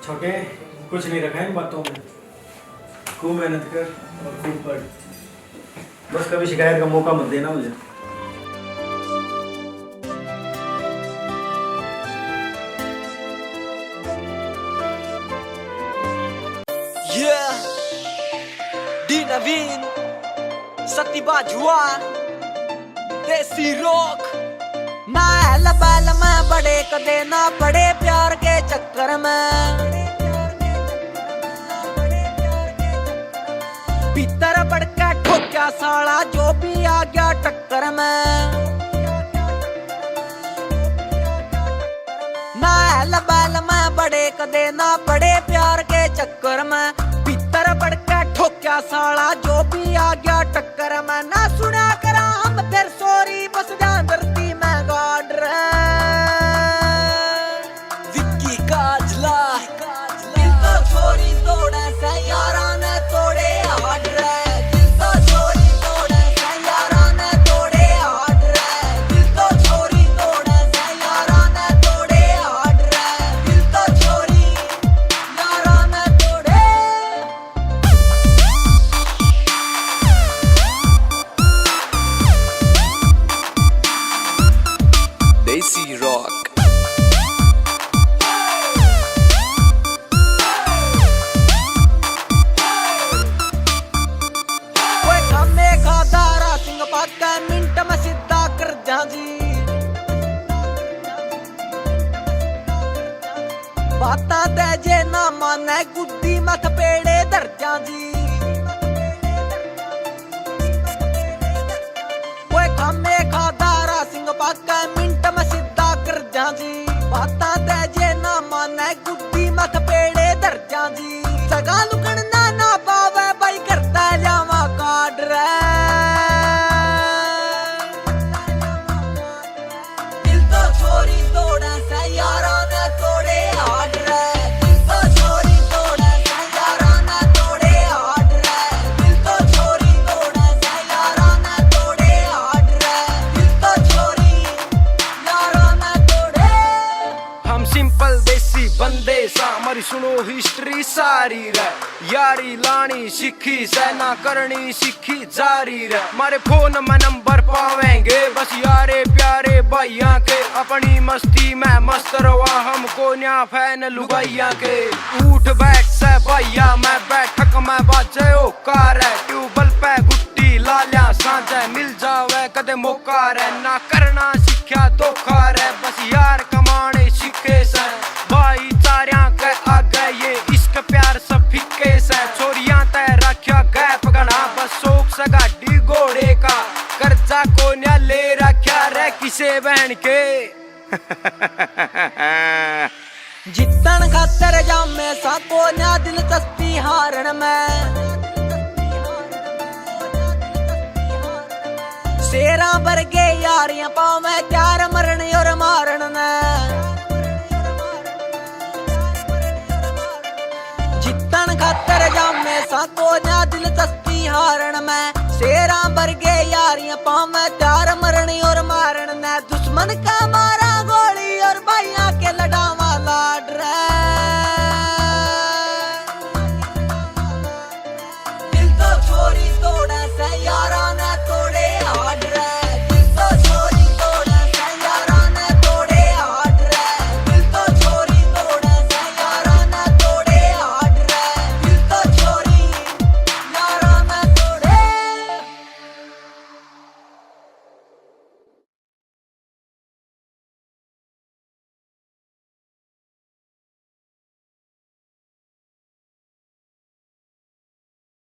छोटे कुछ नहीं रखा है इन बातों में। खूब मेहनत कर और खूब पढ़। बस कभी शिकायत का मौका मत देना मुझे। डी नवीन सतीबा जुआ देसी रॉक महल बैल में बड़े कदे ना पड़े प्यार के चक्कर में भीतर बढ़ के ठोक्या साला जो भी आ गया टक्कर में महल बैल में बड़े कदे ना पड़े प्यार के चक्कर में भीतर बढ़ के ठोक्या साला जो भी आ गया टक्कर में ना सुना करा हम फिर सॉरी बस जान धरती में गाड़ रहे विक्की काजला दिल तो छोरी तोड़े से यारा ने तोड़े हाड रहे दिल तो छोरी तोड़े से यारा ने तोड़े हाड रहे दिल तो छोरी तोड़े से यारा ने तोड़े हाड रहे दिल तो छोरी यारा ने तोड़े देसी रॉक मिनट में सीधा कर जी बाता दे जे ना माने गुड्डी मत पेड़े धर जी कोई खामे खादारा सिंह पाका मिनट में सीधा कर जी बाता दे जे ना माने गुड्डी मत पेड़े धर जी सगा लुकन ना पावे भाई करता जावा काट रहा छोरी तोड़े से यारा ने तोड़े हाड रहे दिल तो छोरी तोड़े से यारा ने तोड़े हाड रहे दिल तो छोरी तोड़े से यारा ने तोड़े हाड रहे दिल तो छोरी यारा ने तोड़े हम सिंपल देसी बंदे सा हमारी सुनो हिस्ट्री सारी रे यारी लानी सीखी सेना करनी सीखी जारी रे हमारे फोन में नंबर पावेंगे बस यारे प्यारे भाइया के अपनी मस्ती में मस्त रवा हमको न्या फैन लुगाइया के उठ बैठ से भैया मैं बैठक में बाजे ओ कार है ट्यूबल पे गुट्टी लालिया सांझे मिल जावे कदे मौका रे ना करना सीखा धोखा रे बस यार कमाने सीखे से भाई चारिया के आगे ये इश्क प्यार सब फिक्के से छोरियां तय रखा गए पगना बस शौक से गाड़ी घोड़े का कर्जा को न्या ले रखा रे किसे बहन के जितन खातर जामे सा को न्या दिलचस्पी हारण में शेरा वर्गे यारियां पावे त्यार मरण और मारण ने जितन खातर जामे सा को न्या दिलचस्पी हारण में शेरा वर्गे यारियां पावे त्यार मरण और मारण ने दुश्मन का